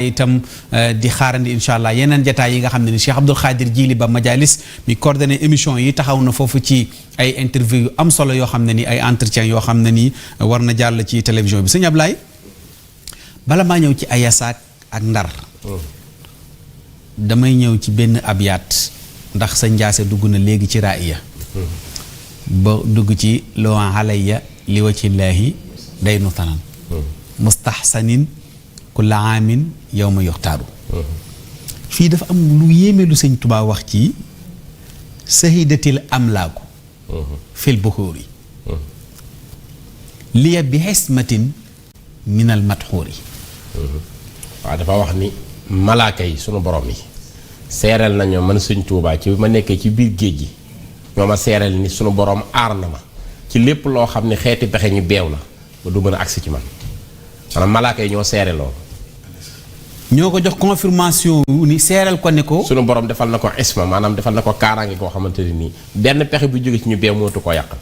itam di xaarandi incha allah yeneen jataay yi nga xam ne ni Cheikh Abdoul Khadir Djily Ba Majalis mi coordonné émission yi taxaw na foofu ci ay interview yu am solo yoo xam ne ni ay entretien yoo xam ne ni war na jàll ci télévision bi sëñ Ablaye bala maa ñëw ci ayasaak ak ndar damay ñëw ci benn abyaat ndax sa njaase dugg na léegi ci raaya ba dugg ci loo alayya li wajhillaahi day nu tanan mustahsanin kulla aamin yow ma yoxtaaru fii dafa am lu yéeme lu sëñ Tuubaa wax ci sahidatil amlaaku fil buxuuri liya bi xismatin minal matxuuri waaw dafa wax ni malaaka yi sunu borom yi seereel nañoo man sëñ Tuubaa ci ma nekkee ci biir géej gi ñoo ma seereel ni sunu borom aar na ma ci lépp loo xam ne xeeti pexe ñu beew la ba du mën a agsi ci man maanaam malaaka yi ñoo seere loolu ñoo ko jox confirmation ni seeral ko ne ko sunu borom defal na ko isma maanaam defal na ko kaaraange koo xamante ne nii benn pexe bu jóge ci ñu beew mootu koo yàqal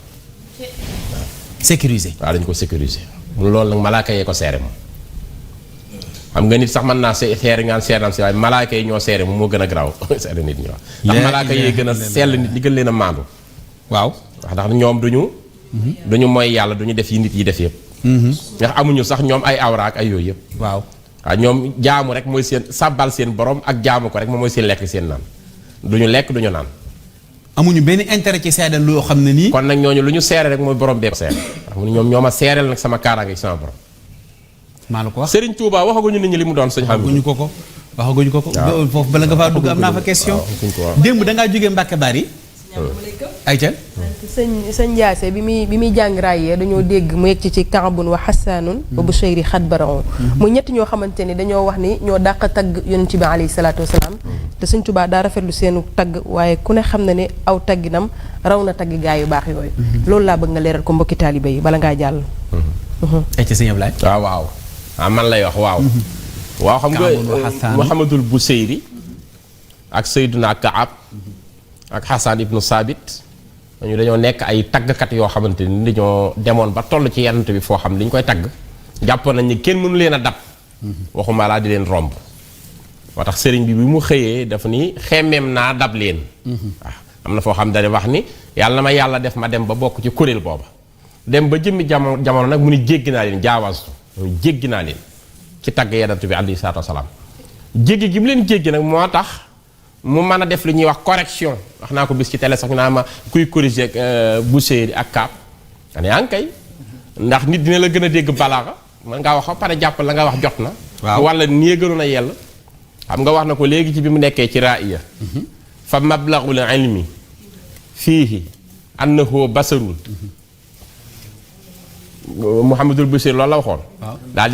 sécuriser waaw dañu ko sécuriser mu loolu nag malaaka yee ko seere moom xam nga nit sax mën naa seere ngaan seeram si waaye malaaka yi ñoo seere moom moo gën a garaaw seere nit ñi wax ndax malaaka yee gën a sell nit ñi gën leen a maandu waaw ndax ñoom duñu mooy yàlla duñu def yi nit yi def yëpp ndax amuñu sax ñoom ay awra ak ay yooyu yëpp waaw ñoom jaamu rek mooy seen sàbbal seen borom ak jaamu ko rek moom mooy seen lekk seen naan duñu lekk duñu naan amuñu benn intérêt ci seedal loo xam ne nii kon nag ñooñu lu ñu seere rek mooy borom bee ko seere ndax mu ne ñoom ñoo ma seereel nag sama kaaraange ci sama borom maa la ko wax Serigne Touba waxaguñu nit ñi li mu doon sëñ xam waxaguñu ko foofu bala nga faa dugg am naa fa question démb dangaa jógee Mbàkke Bari ayca sëñ Ndiasse bi muy jàng raayee dañoo dégg mu yegg ci Kaabun wa Xasaanun wa Bushayri xat baraon muy ñett ñoo xamante ni dañoo wax ni ñoo dàq tagg yonent bi alayhi salaatu wasalaam te sëñ Tuubaa daa rafetlu seenu tagg waaye ku ne xam na ne aw tagginam raw na tagg gaa yu baax yooyu loolu laa bëgg nga leeral ko mbokki taaliba yi bala ngaa jàll ayca sëñ Ablaye waaw man lay wax waaw xam nga Muhammadul Busayri ak Seydina Kaab ak Xasan ibnu Saabit ñu dañoo nekk ay taggkat yoo xamante ni dañoo demoon ba toll ci yonent bi foo xam ne li ñu koy tagg jàppoon nañ ni kenn mënu leen a dab waxuma laa di leen romb moo tax sëriñ bi mu xëyee dafa ni xemmeem naa dab leen waaw am na foo xam dañuy wax ni yàlla na ma yàlla def ma dem ba bokk ci kuréel booba dem ba jëmmi jamono nag mu ni jéggi naa leen jaawastu jéggi naa leen ci tagg yonent bi alayhi salaatu wasalaam jéggi gi mu leen jéggi nag moo tax mu mën a def lu ñuy wax correction wax naa ko bis ci télé sax ñu naa ma kuy corriger Buseyri ak Kaab nga ne yaa ngi kay ndax nit dina la gën a dégg balaaxa man ngaa wax ba pare jàpp la nga wax jot na wala nii gënoon a yell xam nga wax na ko léegi ci bi mu nekkee ci raaya fa mablagul ilmi fiihi annahu basarun Muhammadul Buseyri loolu la waxoon daal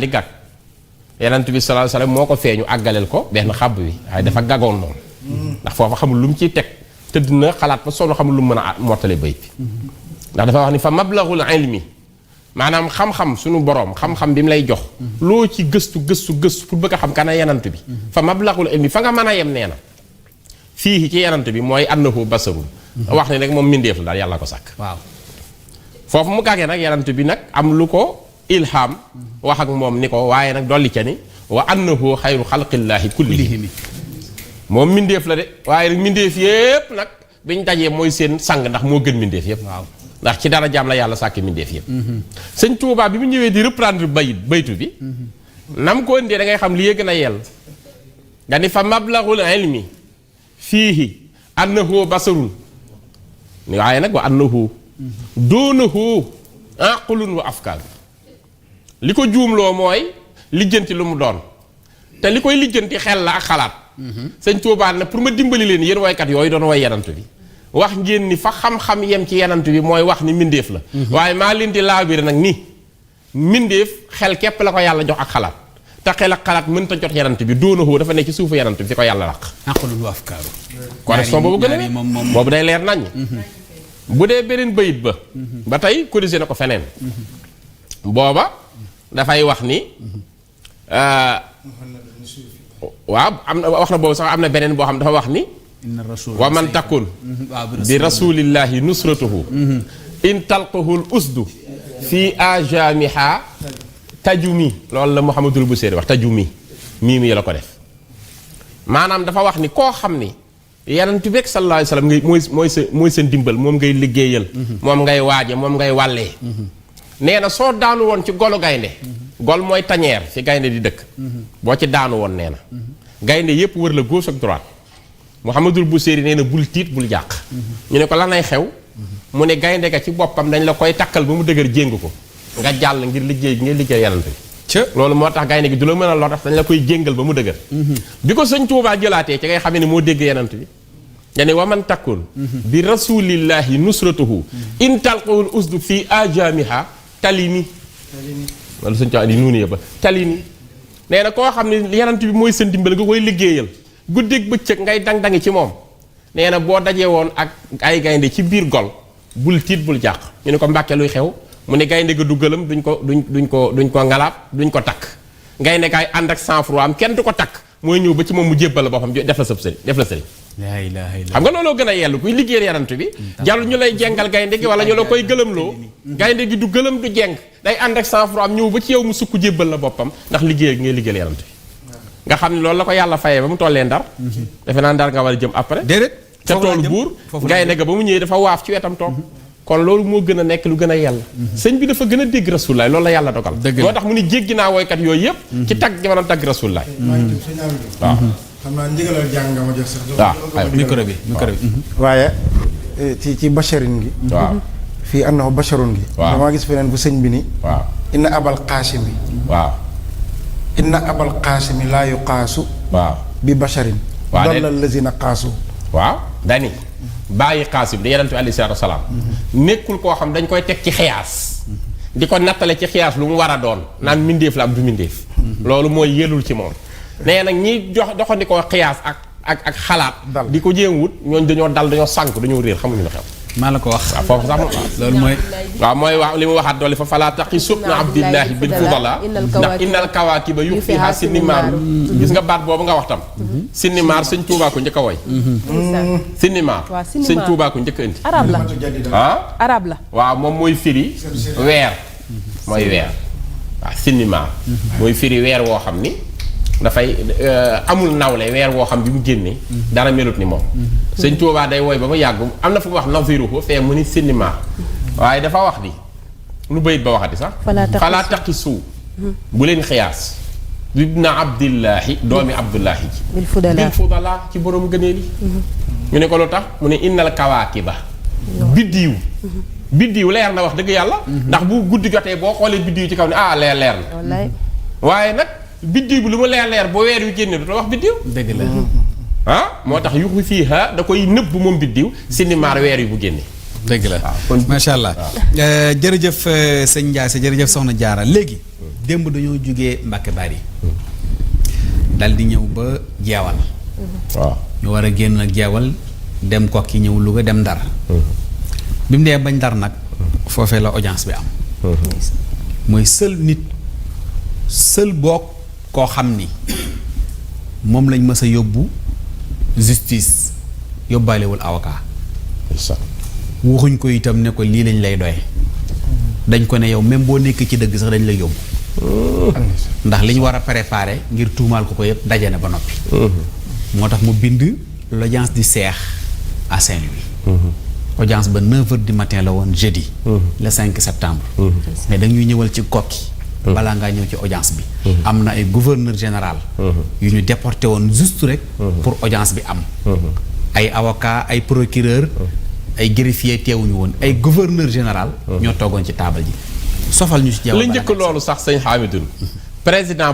di gàgg yonent bi sallallahu alayhi wasallam moo ko feeñu àggaleel ko benn xàbb bi waaye dafa gàggoon noonu ndax foofa xamul lu mu ciy teg tëdd na xalaat ba sonn xamul lu mu mën a mottale bayt bi ndax dafa wax ni fa mablaghul ilmi maanaam xam-xam suñu boroom xam-xam bi mu lay jox loo ci gëstu pour bëgg a xam kana yonent bi fa mablaghul ilmi fa nga mën a yem nee na fii ci yonent bi mooy annahu basarun wax ne rek moom mindeef la daal yàlla ko sàkk waaw foofu mu gàggee nag yonent bi nag am lu ko ilham wax ak moom ni ko waaye nag dolli ca ni wa annahu xayru xalqillaahi kullihim moom mindeef la de waaye nag mindeef yépp nag biñ dajee mooy seen sang ndax moo gën mindeef yépp waaw ndax ci dara jaam la yàlla sàkki mindeef yépp sëñ Tuubaa bi mu ñëwee di reprendre baytu bi nam ko indee da ngay xam li gën a yell nga ni fa mablaghul ilmi fiihi annahu basarun ni waaye nag wa annahu doonahu aqlun wa afkaar li ko juumloo mooy lijjanti lu mu doon te li koy lijjanti xel la ak xalaat sëñ Tuubaa na pour ma dimbali leen yéen waykat yooyu doon way yanant bi wax ngeen ni fa xam-xam yem ci yanant bi mooy wax ni mbindeef la waaye maa leen di laabire nag ni mbindeef xel képp la ko yàlla jox ak xalaat te xel ak xalaat mënta jot yanant bi doonahoo dafa nekk ci suufu yanant bi fi ko yàlla laq aqlun wa afkaaru correction boobu gën a boobu day leer nañ bu dee beneen bayit ba tey corrigé na ko feneen booba dafay wax ni waaw am na wax na boobu sax am na beneen boo xam dafa wax ni wa man takun bi rasulillahi nusratuhu in talqahul usdu fi ajamiha tajumi loolu la Muhammadul Buseyri wax tajumi mii la ko def maanaam dafa wax ni koo xam ni yonent bi sallallahu alayhi wasallam ngay mooy sa ndimbal moom ngay liggéeyal moom ngay waaje moom ngay wàllee nee na soo daanu woon ci golu gaynde gol mooy tañeer fi gaynde di dëkk boo ci daanu woon nee na gaynde yépp wër la gauche ak droite Muhammadul Buseyri nee na bul tiit bul jàq ñu ne ko lanay xew mu ne gaynde ga ci boppam dañ la koy takkal ba mu dëgër jéng ko nga jàll ngir liggéey yonent bi loolu moo tax gaynde gi du la mën a lor tax dañ la koy jéngal ba mu dëgër bi ko sëñ Tuubaa jëlaatee ci ngay xamee ni moo dégg yonent bi yani waman takkun bi rasulillahi nusratuhu in talqawul usdu fi ajamiha talini wala sëñ Tuubaa di nuunu yëpp talini nee na koo xam ne yonent bi mooy sa ndimbal nga koy liggéeyal guddeeg bëccëg ngay dang-dangi ci moom nee na boo dajee woon ak ay gaynde ci biir gol bul tiit bul jàq ñu ne ko Mbàkke luy xew mu ne gaynde ga du gëlëm duñ ko ngalaab duñ ko takk gaynde gaay ànd ak sang-froid am kenn du ko takk mooy ñëw ba ci moom mu jébbal la boppam def la sëriñ laa ilaaha illallaah xam nga looloo gën a yellu kuy liggéeyal yonent bi jarul ñu lay jengal gaynde gi wala ñu la koy gëlëmloo gaynde gi du gëlëm du jeng day ànd ak sang-froid am ñëw ba ci yow mu sukk jébbal la boppam ndax liggéey ngay liggéeyal yonent bi nga xam ne loolu la ko yàlla fayee ba mu tollee Ndar defe naa Ndar nga war a jëm après déedéet ca toolu buur gaynde ga ba mu ñëwee dafa waaf ci wetam toog kon loolu moo gën a nekk lu gën a yàlla sëñ bi dafa gën a dégg rasulaay loolu la yàlla dogal moo tax mu ni jéggi naa woykat yooyu yëpp ci tagg gi ma doon tagg rasulaay waaw xam naa ndigalal jàng nga ma jox sax waaw micro bi waaye ci basharin gi waaw fii annahu basharun gi damaa gis feneen bu sëñ bi ni waaw inna abal qaasimi waaw inna abal qaasimi laa yuqaasu waaw bi basharin waaw dalla lazina qaasu waaw dani bàyyi xaasim di yonent bi alayhi salaatu wasalaam nekkul koo xam dañ koy teg ci xiyaas di ko nattale ci xiyaas lu mu war a doon naan mbindéef la am du mbindéef loolu mooy yelul ci moom nee nag ñiy doxandikoo xiyaas ak xalaat di ko jéem wut ñooñ dañoo dal dañoo sànk dañoo réer xamuñu lu xew maa la ko wax waaw foofu sax loolu mooy waaw mooy wax li mu waxaat doole fa falaa taqi subna abdillahi bil fudala ndax innal kawaakiba yu fiha sinnimaar gis nga baat boobu nga wax tam sinnimaar sëñ Tuubaa ko njëkk a woy sinnimaar sëñ Tuubaa ko njëkk a indi arab la arab la waaw moom mooy firi weer mooy weer waaw sinnimaar mooy firi weer woo xam ni dafay amul nawle weer woo xam bi mu génnee dara melut ni moom sëñ Tuubaa day woy ba mu yàgg am na fu mu wax naziruhu fee mu ni sinnimaa waaye dafa wax di lu bayit ba waxati sax falaa taqisu bu leen xiyaas ibna abdillahi doomi abdullahi ji bil fudala ci borom gëneel yi ñu ne ko lu tax mu ne innal kawaakiba biddiw leer na wax dëgg yàlla ndax bu guddi jotee boo xoolee biddiw ci kaw ne leer na waaye nag biddiw bi lu mu leer boo weer wi génne du wax biddiw dëgg la moo tax yuxu fii da koy nëbb moom biddiw sinnimaar weer wi bu génne dëgg la macha allah jërëjëf sëñ Ndiasse jërëjëf soxna Jaara léegi démb dañoo jógee Mbàkke Bari dal di ñëw ba jeewal waaw ñu war a génn nag jeewal dem Kokki ñëw Louga dem Ndar bi mu dee bañ Ndar nag foofee la audience bi am mooy seul boog koo xam ni moom lañ mës a yóbbu justice yóbbaalewul avocat waxuñ ko itam ne ko lii lañ lay doye dañ ko ne yow même boo nekk ci dëgg sax dañ lay yóbbu ndax li ñu war a préparer ngir tuumaal ko yëpp daje na ba noppi moo tax mu bind l'audience du Cheikh à Saint-Louis audience ba 9h du matin la woon jeudi le 5 septembre mais dañuy ñëwal ci Kokki balaa ngaa ñëw ci audience bi am na ay gouverneur général yu ñu déporté woon juste rek pour audience bi am ay avocat ay procureur ay greffier teewuñu woon ay gouverneur général ñoo toogoon ci taabal ji sofal ñu ci jeewal li njëkk loolu sax sëñ Hamidou président